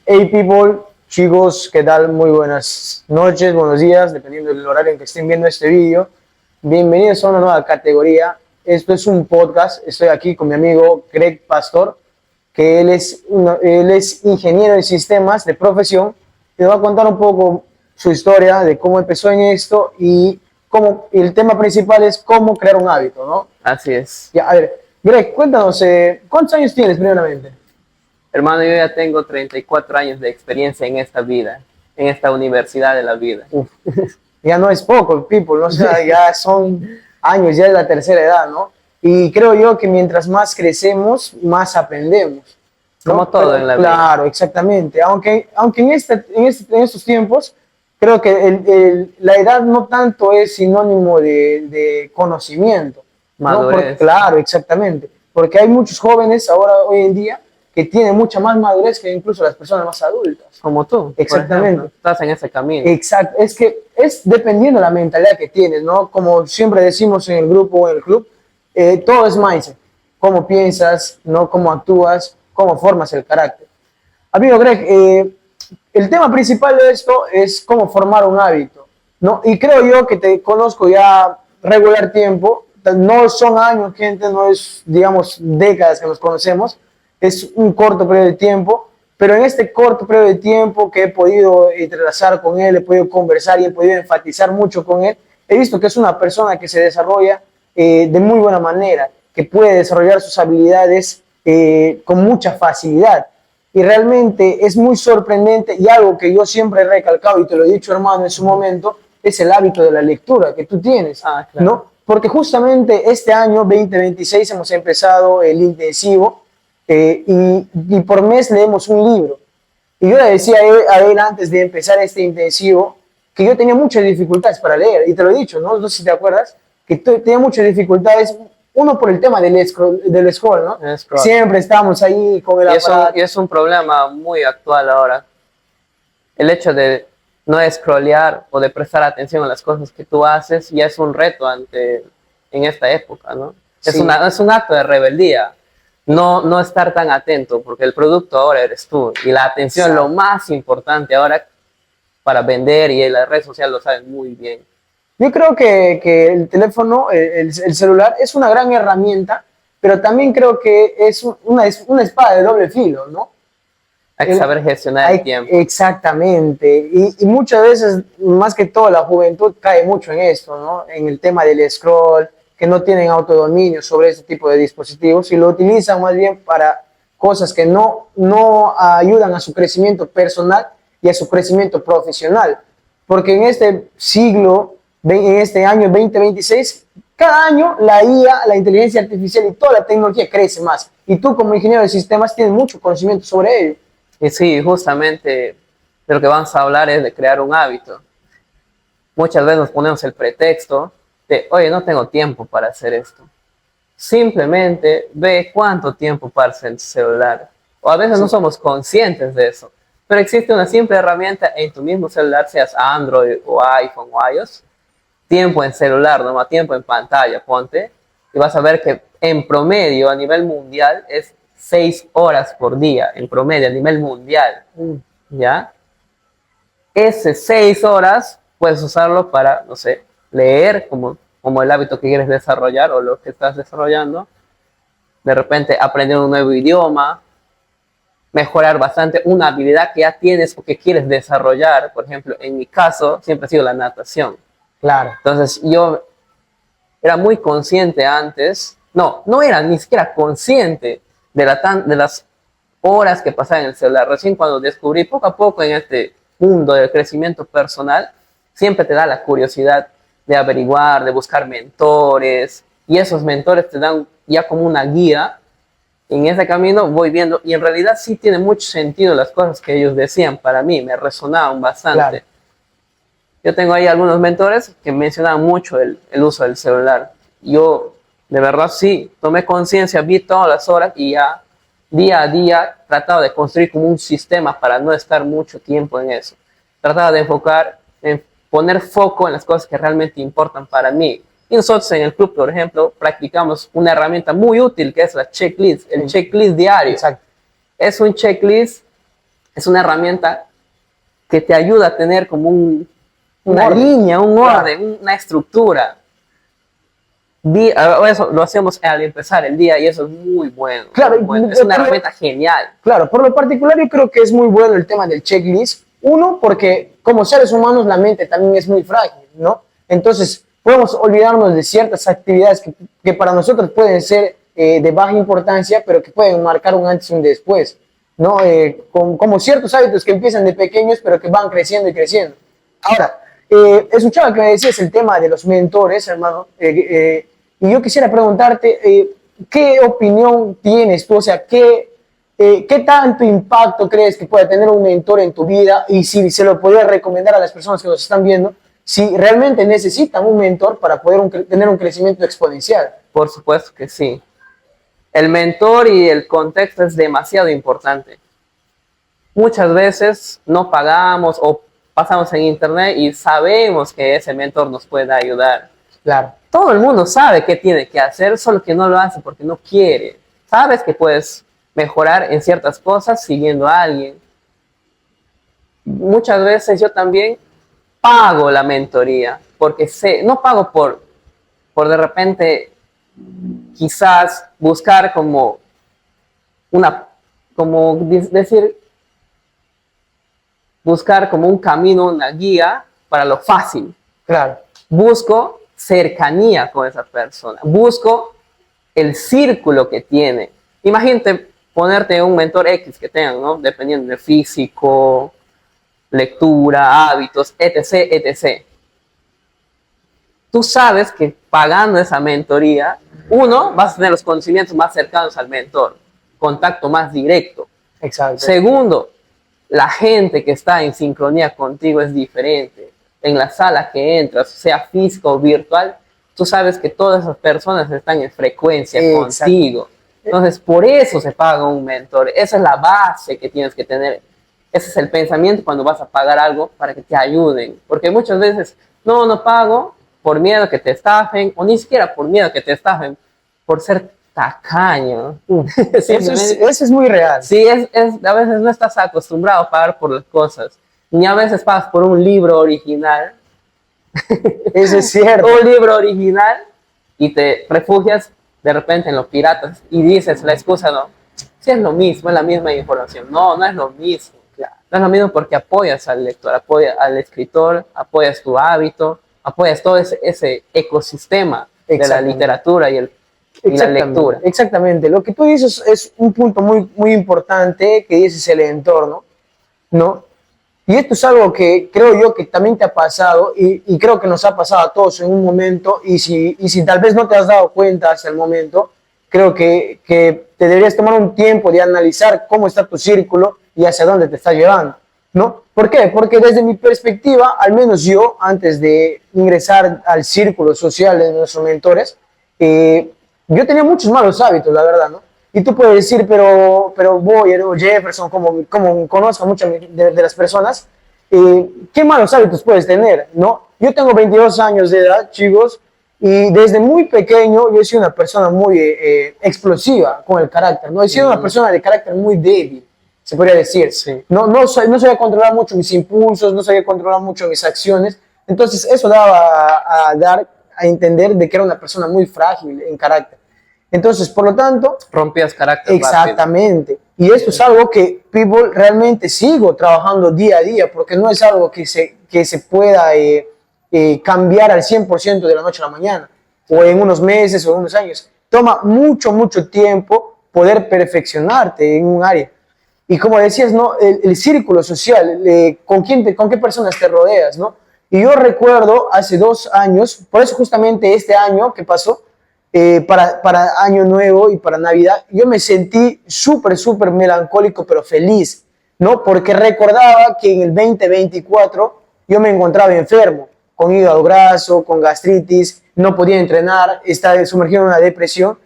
Hey people, chicos, ¿qué tal? Muy buenas noches, buenos días, dependiendo del horario en que estén viendo este vídeo. Bienvenidos a una nueva categoría. Esto es un podcast. Estoy aquí con mi amigo Greg Pastor, que él es ingeniero de sistemas de profesión y nos va a contar un poco su historia de cómo empezó en esto y el tema principal es cómo crear un hábito, ¿no? Así es. Ya, a ver, Greg, cuéntanos, ¿cuántos años tienes primeramente? Hermano, yo ya tengo 34 años de experiencia en esta vida, en esta universidad de la vida. Uf, ya no es poco, people, ¿no? O sea, ya son años, ya es la tercera edad, ¿no? Y creo yo que mientras más crecemos, más aprendemos, ¿no? Como todo en la vida. Claro, exactamente. Aunque en estos tiempos, creo que la edad no tanto es sinónimo de conocimiento, ¿no? Madurez. Claro, exactamente. Porque hay muchos jóvenes ahora, hoy en día, que tienen mucha más madurez que incluso las personas más adultas. Como tú, Exactamente. por ejemplo, estás en ese camino. Exacto, es que es dependiendo de la mentalidad que tienes, ¿no? Como siempre decimos en el grupo o en el club, todo es mindset. Cómo piensas, ¿no? Cómo actúas, cómo formas el carácter. Amigo Greg, el tema principal de esto es cómo formar un hábito, ¿no? Y creo yo que te conozco ya regular tiempo, no son años, gente, no es, digamos, décadas que nos conocemos, es un corto periodo de tiempo, pero en este corto periodo de tiempo que he podido entrelazar con él, he podido conversar y he podido enfatizar mucho con él, he visto que es una persona que se desarrolla de muy buena manera, que puede desarrollar sus habilidades con mucha facilidad. Y realmente es muy sorprendente y algo que yo siempre he recalcado y te lo he dicho, hermano, en su momento, es el hábito de la lectura que tú tienes, Claro. ¿no? Porque justamente este año 2026 hemos empezado el intensivo y por mes leemos un libro. Y yo le decía a él antes de empezar este intensivo que yo tenía muchas dificultades para leer, y te lo he dicho, ¿no? No sé si te acuerdas, que tenía muchas dificultades, uno por el tema del scroll, ¿no? El scroll. Siempre estamos ahí con el aparato. Y es un problema muy actual ahora. El hecho de no scrollear o de prestar atención a las cosas que tú haces ya es un reto en esta época, ¿no? Sí. Es un acto de rebeldía. No estar tan atento, porque el producto ahora eres tú. Y la atención es lo más importante ahora para vender, y las redes sociales lo saben muy bien. Yo creo que el teléfono, el celular, es una gran herramienta, pero también creo que es una espada de doble filo, ¿no? Hay que saber gestionar el tiempo. Exactamente. Y muchas veces, más que todo, la juventud cae mucho en esto, ¿no? En el tema del scroll, que no tienen autodominio sobre este tipo de dispositivos y lo utilizan más bien para cosas que no ayudan a su crecimiento personal y a su crecimiento profesional. Porque en este siglo, en este año 2026, cada año la IA, la inteligencia artificial y toda la tecnología crece más. Y tú como ingeniero de sistemas tienes mucho conocimiento sobre ello. Y sí, justamente de lo que vamos a hablar es de crear un hábito. Muchas veces nos ponemos el pretexto de, oye, no tengo tiempo para hacer esto. Simplemente ve cuánto tiempo pasa en el celular. O a veces no somos conscientes de eso. Pero existe una simple herramienta en tu mismo celular, seas Android o iPhone o iOS. Tiempo en celular, no más tiempo en pantalla, ponte. Y vas a ver que en promedio a nivel mundial es 6 horas por día, en promedio a nivel mundial. ¿Ya? Esas 6 horas puedes usarlo para, no sé, leer como el hábito que quieres desarrollar o lo que estás desarrollando. De repente aprender un nuevo idioma, mejorar bastante una habilidad que ya tienes o que quieres desarrollar. Por ejemplo, en mi caso siempre ha sido la natación. Claro. Entonces yo era muy consciente antes, no era ni siquiera consciente de las horas que pasaba en el celular. Recién cuando descubrí poco a poco en este mundo del crecimiento personal, siempre te da la curiosidad de averiguar, de buscar mentores, y esos mentores te dan ya como una guía. En ese camino voy viendo, y en realidad sí tiene mucho sentido las cosas que ellos decían. Para mí me resonaban bastante. Claro. Yo tengo ahí algunos mentores que mencionaban mucho el uso del celular. Yo de verdad sí tomé conciencia, vi todas las horas y ya día a día trataba de construir como un sistema para no estar mucho tiempo en eso. Trataba de enfocar, en poner foco en las cosas que realmente importan para mí. Y nosotros en el club, por ejemplo, practicamos una herramienta muy útil que es la checklist, el checklist diario. Exacto. Es un checklist es una herramienta que te ayuda a tener como una orden. línea, un Claro. orden, una estructura. Eso lo hacemos al empezar el día y eso es muy bueno. Claro, muy bueno. Es una herramienta genial. Claro, por lo particular yo creo que es muy bueno el tema del checklist. Uno, porque como seres humanos la mente también es muy frágil, ¿no? Entonces podemos olvidarnos de ciertas actividades que para nosotros pueden ser de baja importancia, pero que pueden marcar un antes y un después, ¿no? Como ciertos hábitos que empiezan de pequeños, pero que van creciendo y creciendo. Ahora, escuchaba que me decías el tema de los mentores, hermano, y yo quisiera preguntarte, ¿qué opinión tienes tú? O sea, ¿qué tanto impacto crees que puede tener un mentor en tu vida? Y si se lo podrías recomendar a las personas que nos están viendo, si realmente necesitan un mentor para poder tener un crecimiento exponencial. Por supuesto que sí. El mentor y el contexto es demasiado importante. Muchas veces no pagamos o pasamos en internet y sabemos que ese mentor nos puede ayudar. Claro. Todo el mundo sabe qué tiene que hacer, solo que no lo hace porque no quiere. Sabes que puedes mejorar en ciertas cosas siguiendo a alguien. Muchas veces yo también pago la mentoría, porque no pago por de repente quizás buscar como buscar como un camino, una guía para lo fácil. Claro. Busco cercanía con esa persona, busco el círculo que tiene. Imagínate ponerte un mentor X que tengan, ¿no? Dependiendo de físico, lectura, hábitos, etc., etc. Tú sabes que pagando esa mentoría, uno, vas a tener los conocimientos más cercanos al mentor, contacto más directo. Exacto. Segundo, la gente que está en sincronía contigo es diferente. En la sala que entras, sea físico o virtual, tú sabes que todas esas personas están en frecuencia contigo. Entonces, por eso se paga un mentor. Esa es la base que tienes que tener. Ese es el pensamiento cuando vas a pagar algo para que te ayuden. Porque muchas veces, no pago por miedo a que te estafen, o ni siquiera por miedo a que te estafen, por ser tacaño. Eso es muy real. Sí, a veces no estás acostumbrado a pagar por las cosas. Ni a veces pagas por un libro original. Eso es cierto. Un libro original y te refugias de repente en los piratas y dices la excusa, no, sí es lo mismo, es la misma información. No es lo mismo. No es lo mismo porque apoyas al lector, apoyas al escritor, apoyas tu hábito, apoyas todo ese ecosistema de la literatura y la lectura. Exactamente. Lo que tú dices es un punto muy, muy importante, que dices el entorno, ¿no? Y esto es algo que creo yo que también te ha pasado y creo que nos ha pasado a todos en un momento, y si tal vez no te has dado cuenta hasta el momento, creo que te deberías tomar un tiempo de analizar cómo está tu círculo y hacia dónde te está llevando, ¿no? ¿Por qué? Porque desde mi perspectiva, al menos yo, antes de ingresar al círculo social de nuestros mentores, yo tenía muchos malos hábitos, la verdad, ¿no? Y tú puedes decir, pero Boyer o Jefferson, como conozco a muchas de las personas, ¿qué malos hábitos puedes tener, no? Yo tengo 22 años de edad, chicos, y desde muy pequeño yo he sido una persona muy explosiva con el carácter, ¿no? He sido una persona de carácter muy débil, se podría decir. Sí. No sabía controlar mucho mis impulsos, no sabía controlar mucho mis acciones, entonces eso daba a entender de que era una persona muy frágil en carácter. Entonces, por lo tanto... Rompías carácter. Exactamente. Rápido. Y esto es algo que people realmente sigo trabajando día a día, porque no es algo que se pueda cambiar al 100% de la noche a la mañana, o en unos meses o en unos años. Toma mucho, mucho tiempo poder perfeccionarte en un área. Y como decías, ¿no? El círculo social, con qué personas te rodeas, ¿no? Y yo recuerdo hace 2 años, por eso justamente este año que pasó, para Año Nuevo y para Navidad, yo me sentí súper, súper melancólico, pero feliz, ¿no? Porque recordaba que en el 2024 yo me encontraba enfermo, con hígado graso, con gastritis, no podía entrenar, estaba sumergido en una depresión,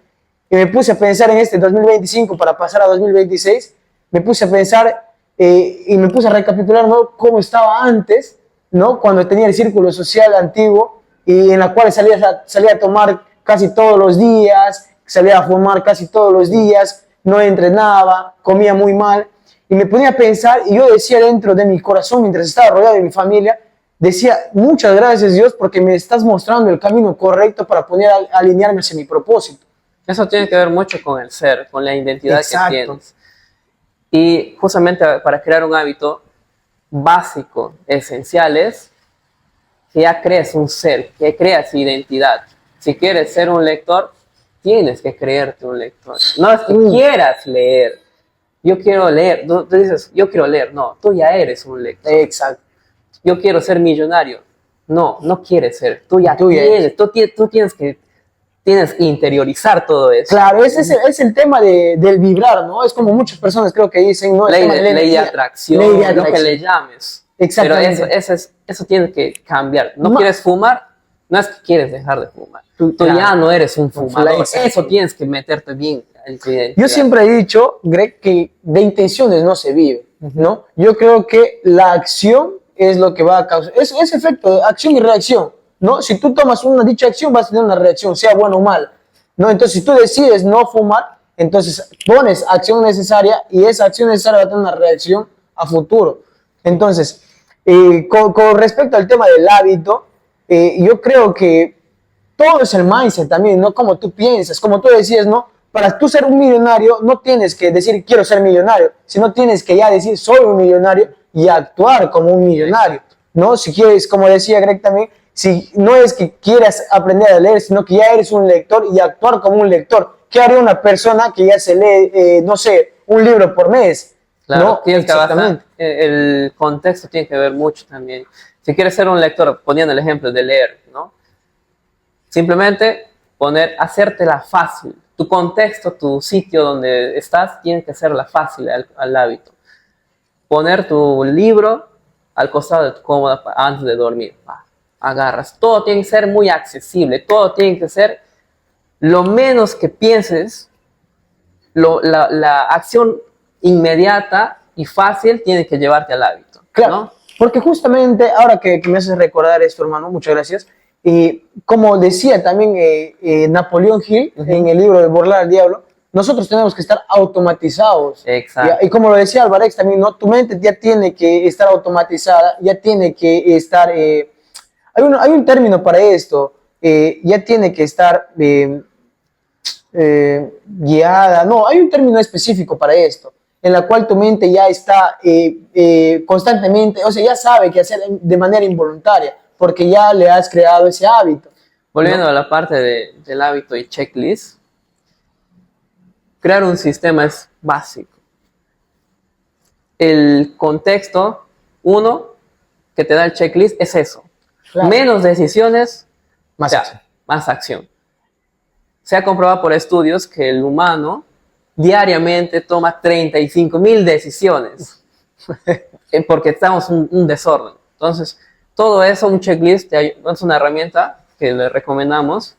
y me puse a pensar en este 2025 para pasar a 2026, me puse a pensar y me puse a recapitular, ¿no? Cómo estaba antes, ¿no? Cuando tenía el círculo social antiguo y en la cual salía a tomar casi todos los días, salía a fumar casi todos los días, no entrenaba, comía muy mal. y me ponía a pensar y yo decía dentro de mi corazón, mientras estaba rodeado de mi familia, decía, muchas gracias Dios porque me estás mostrando el camino correcto para poder alinearme hacia mi propósito. Eso tiene que ver mucho con el ser, con la identidad Exacto. que tienes. Y justamente para crear un hábito básico, esencial, es que ya crees un ser, que creas identidad. Si quieres ser un lector, tienes que creerte un lector. No es que quieras leer. Yo quiero leer. Tú dices, yo quiero leer. No, tú ya eres un lector. Exacto. Yo quiero ser millonario. No, no quieres ser. Tú ya tienes. Tú tienes que interiorizar todo eso. Claro, ese es el tema del vibrar, ¿no? Es como muchas personas creo que dicen, ¿no? Ley de atracción, lo que le llames. Exactamente. Pero eso tiene que cambiar. ¿No quieres fumar? No es que quieres dejar de fumar. Tú claro, ya no eres un fumador. Exacto. Eso tienes que meterte bien en tu identidad. Yo siempre he dicho, Greg, que de intenciones no se vive, ¿no? Yo creo que la acción es lo que va a causar. Es efecto de acción y reacción, ¿no? Si tú tomas una dicha acción, vas a tener una reacción, sea buena o mala, ¿no? Entonces, si tú decides no fumar, entonces pones acción necesaria y esa acción necesaria va a tener una reacción a futuro. Entonces, con respecto al tema del hábito, yo creo que todo es el mindset también, no como tú piensas, como tú decías, ¿no? Para tú ser un millonario no tienes que decir quiero ser millonario, sino tienes que ya decir soy un millonario y actuar como un millonario, ¿no? Si quieres, como decía Greg también, si no es que quieras aprender a leer, sino que ya eres un lector y actuar como un lector. ¿Qué haría una persona que ya se lee, no sé, un libro por mes? Claro, ¿no? tienes que basar, el contexto tiene que ver mucho también. Si quieres ser un lector, poniendo el ejemplo de leer, ¿no? Simplemente hacértela fácil. Tu contexto, tu sitio donde estás, tiene que hacerla fácil al hábito. Poner tu libro al costado de tu cómoda antes de dormir. Agarras. Todo tiene que ser muy accesible. Todo tiene que ser lo menos que pienses. La acción inmediata y fácil tiene que llevarte al hábito. Claro, ¿no? porque justamente ahora que me haces recordar esto, hermano, muchas gracias. Como decía también Napoleón Hill en el libro de Burlar al Diablo, nosotros tenemos que estar automatizados. Exacto. Y como lo decía Álvarez también, ¿no? Tu mente ya tiene que estar automatizada, ya tiene que estar... hay un término para esto, ya tiene que estar guiada. No, hay un término específico para esto, en la cual tu mente ya está constantemente, o sea, ya sabe qué hacer de manera involuntaria, porque ya le has creado ese hábito. Volviendo a la parte del hábito y checklist, crear un sistema es básico. El contexto, que te da el checklist es eso. Claro. Menos decisiones, más acción. Más acción. Se ha comprobado por estudios que el humano diariamente toma 35,000 decisiones porque estamos un desorden. Entonces, todo eso, un checklist, es una herramienta que le recomendamos,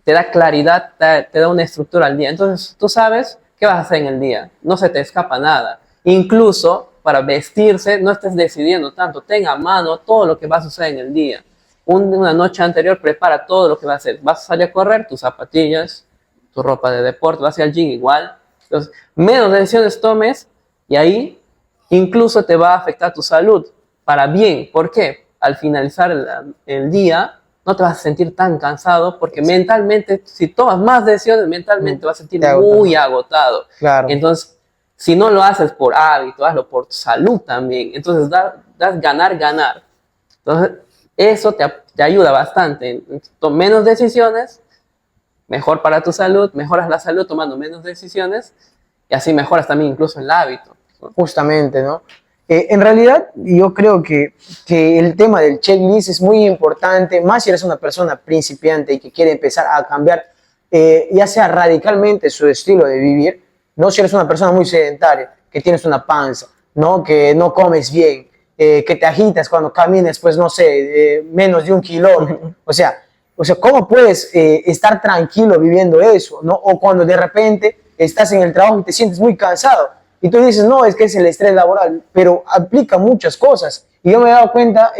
te da claridad, te da una estructura al día. Entonces, tú sabes qué vas a hacer en el día, no se te escapa nada. Incluso para vestirse, no estés decidiendo tanto, ten a mano todo lo que va a suceder en el día. Una noche anterior prepara todo lo que vas a hacer. Vas a salir a correr, tus zapatillas, tu ropa de deporte, vas a ir al gym igual. Entonces, menos decisiones tomes y ahí incluso te va a afectar tu salud para bien. ¿Por qué? Al finalizar el día no te vas a sentir tan cansado porque mentalmente, si tomas más decisiones, mentalmente te vas a sentir muy agotado. Claro. Entonces, si no lo haces por hábito, hazlo por tu salud también. Entonces, das ganar. Entonces, eso te ayuda bastante. Menos decisiones, mejor para tu salud, mejoras la salud tomando menos decisiones y así mejoras también incluso el hábito, ¿no? Justamente, ¿no? En realidad, yo creo que el tema del checklist es muy importante, más si eres una persona principiante y que quiere empezar a cambiar, ya sea radicalmente su estilo de vivir, no si eres una persona muy sedentaria, que tienes una panza, ¿no? Que no comes bien, que te agitas cuando camines, pues no sé, menos de 1 kilómetro. O sea, ¿cómo puedes estar tranquilo viviendo eso, ¿no? O cuando de repente estás en el trabajo y te sientes muy cansado y tú dices, no, es que es el estrés laboral, pero aplica muchas cosas. Y yo me he dado cuenta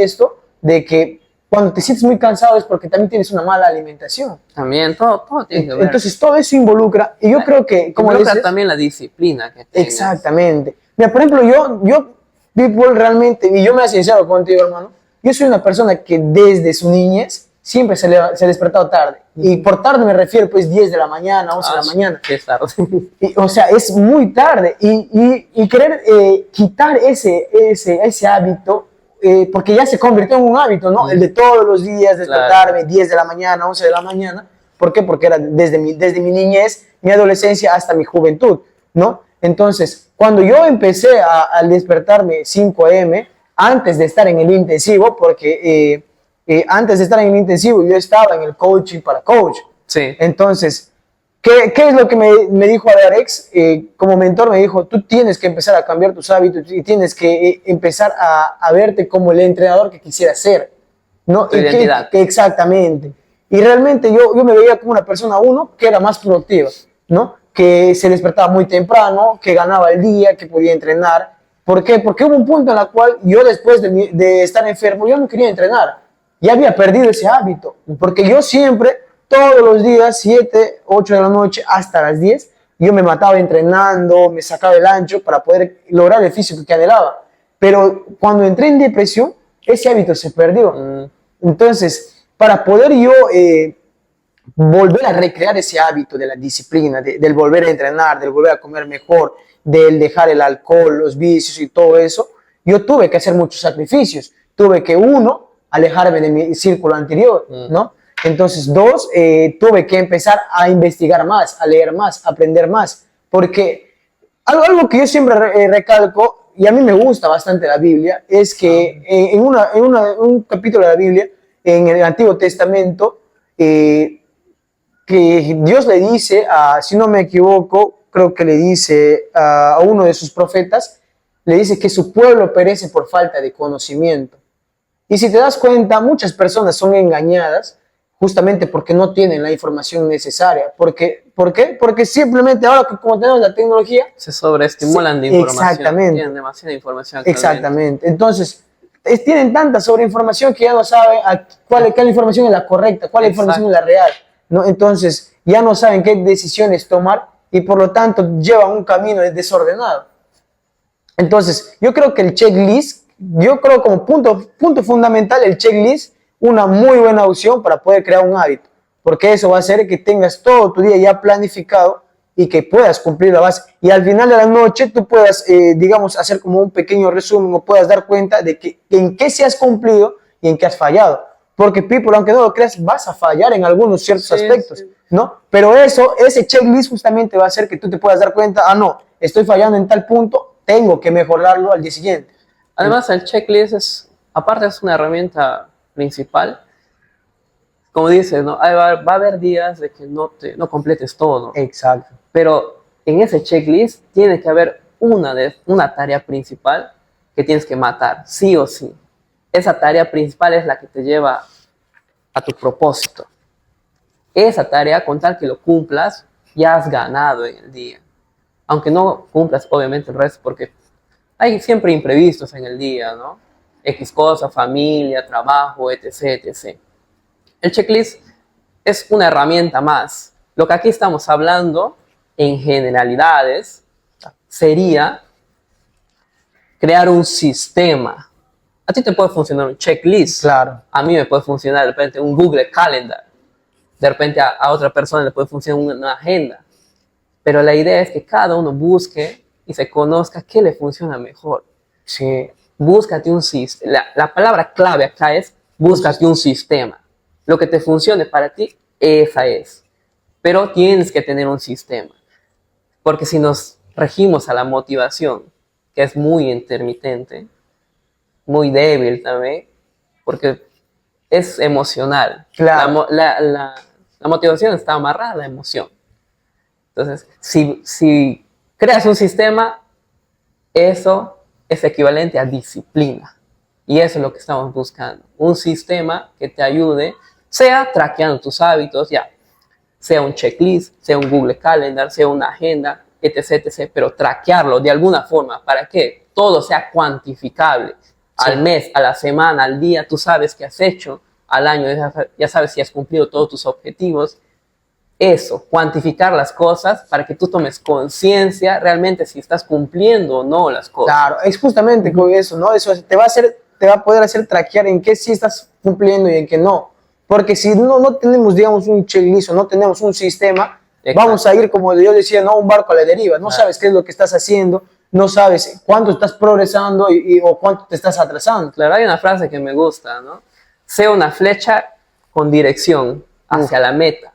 de que cuando te sientes muy cansado es porque también tienes una mala alimentación. También, todo tiene que ver. Entonces todo eso involucra, y yo creo que... Como involucra también la disciplina que tengas. Exactamente. Mira, por ejemplo, people, realmente, y yo me voy a ser sincero contigo, hermano, yo soy una persona que desde su niñez siempre se ha despertado tarde. Y por tarde me refiero, pues, 10 de la mañana, 11 de la mañana. Qué tarde. O sea, es muy tarde. Y querer quitar ese hábito, porque ya se convirtió en un hábito, ¿no? El de todos los días despertarme, Claro. 10 de la mañana, 11 de la mañana. ¿Por qué? Porque era desde mi niñez, mi adolescencia hasta mi juventud, ¿no? Entonces, cuando yo empecé al despertarme 5 a.m., antes de estar en el intensivo, porque antes de estar en el intensivo yo estaba en el coaching para coach. Sí. Entonces, ¿qué es lo que me dijo Adarex? Como mentor me dijo, tú tienes que empezar a cambiar tus hábitos y tienes que empezar a verte como el entrenador que quisieras ser, ¿no? Tu identidad. Exactamente. Y realmente yo me veía como una persona, uno, que era más productiva, ¿no? Que se despertaba muy temprano, que ganaba el día, que podía entrenar. ¿Por qué? Porque hubo un punto en el cual yo después de estar enfermo, yo no quería entrenar. Ya había perdido ese hábito, porque yo siempre, todos los días, 7, 8 de la noche, hasta las 10, yo me mataba entrenando, me sacaba el ancho para poder lograr el físico que anhelaba. Pero cuando entré en depresión, ese hábito se perdió. Entonces, para poder yo volver a recrear ese hábito de la disciplina, del volver a entrenar, del volver a comer mejor, del dejar el alcohol, los vicios y todo eso, yo tuve que hacer muchos sacrificios. Tuve que, uno, alejarme de mi círculo anterior, ¿no? Entonces, dos, tuve que empezar a investigar más, a leer más, a aprender más, porque algo que yo siempre recalco, y a mí me gusta bastante la Biblia, es que en un capítulo de la Biblia, en el Antiguo Testamento, que Dios le dice, si no me equivoco, creo que le dice a uno de sus profetas, le dice que su pueblo perece por falta de conocimiento. Y si te das cuenta, muchas personas son engañadas justamente porque no tienen la información necesaria. ¿Por qué? Porque simplemente ahora que como tenemos la tecnología... Se sobreestimulan de información. Exactamente. Tienen demasiada información actualmente. Exactamente. Entonces, tienen tanta sobreinformación que ya no saben cuál información es la correcta, cuál información es la real, ¿no? Entonces, ya no saben qué decisiones tomar y por lo tanto llevan un camino desordenado. Entonces, yo creo que el checklist, yo creo como punto fundamental, el checklist, una muy buena opción para poder crear un hábito, porque eso va a hacer que tengas todo tu día ya planificado y que puedas cumplir la base. Y al final de la noche tú puedas, digamos, hacer como un pequeño resumen o puedas dar cuenta de que en qué se has cumplido y en qué has fallado. Porque, people, aunque no lo creas, vas a fallar en algunos ciertos aspectos, ¿no? Pero ese checklist justamente va a hacer que tú te puedas dar cuenta, no, estoy fallando en tal punto, tengo que mejorarlo al día siguiente. Además, el checklist aparte es una herramienta principal. Como dices, ¿no? Va a haber días de que no completes todo. Exacto. Pero en ese checklist tiene que haber una tarea principal que tienes que matar, sí o sí. Esa tarea principal es la que te lleva a tu propósito. Esa tarea, con tal que lo cumplas, ya has ganado en el día. Aunque no cumplas, obviamente, el resto, porque hay siempre imprevistos en el día, ¿no? X cosa, familia, trabajo, etc., etc. El checklist es una herramienta más. Lo que aquí estamos hablando, en generalidades, sería crear un sistema. A ti te puede funcionar un checklist. Claro. A mí me puede funcionar de repente un Google Calendar. De repente a otra persona le puede funcionar una agenda. Pero la idea es que cada uno busque y se conozca qué le funciona mejor. Sí. Búscate un sistema. La palabra clave acá es búscate un sistema. Lo que te funcione para ti, esa es. Pero tienes que tener un sistema. Porque si nos regimos a la motivación, que es muy intermitente, muy débil también, porque es emocional. Claro. La motivación está amarrada a la emoción. Entonces, si creas un sistema, eso es equivalente a disciplina. Y eso es lo que estamos buscando. Un sistema que te ayude, sea traqueando tus hábitos, ya, sea un checklist, sea un Google Calendar, sea una agenda, etc., etc., pero traquearlo de alguna forma para que todo sea cuantificable. Sí. Al mes, a la semana, al día, tú sabes qué has hecho, al año ya sabes si has cumplido todos tus objetivos. eso, cuantificar las cosas para que tú tomes conciencia realmente si estás cumpliendo o no las cosas. Claro, es justamente con eso, ¿no? Eso te va a hacer, te va a poder hacer traquear en qué sí estás cumpliendo y en qué no. Porque si no tenemos, digamos, un checklist o no tenemos un sistema, Exacto. vamos a ir, como yo decía, ¿no? Un barco a la deriva. No Claro. sabes qué es lo que estás haciendo, no sabes cuánto estás progresando o cuánto te estás atrasando. Claro, hay una frase que me gusta, ¿no? Sea una flecha con dirección hacia la meta.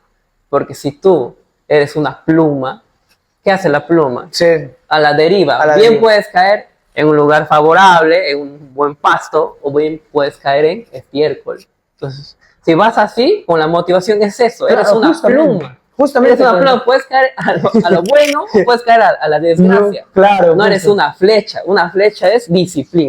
Porque si tú eres una pluma, ¿qué hace la pluma? Sí. A la deriva. A la Bien deriva. puedes caer en un lugar favorable, en un buen pasto, o bien puedes caer en estiércol. Entonces, si vas así, con la motivación es eso, Claro, eres una justamente. pluma. Justamente. Eres una pluma, puedes caer a lo bueno o puedes caer a la desgracia. No, claro. No eres justo. una flecha es disciplina.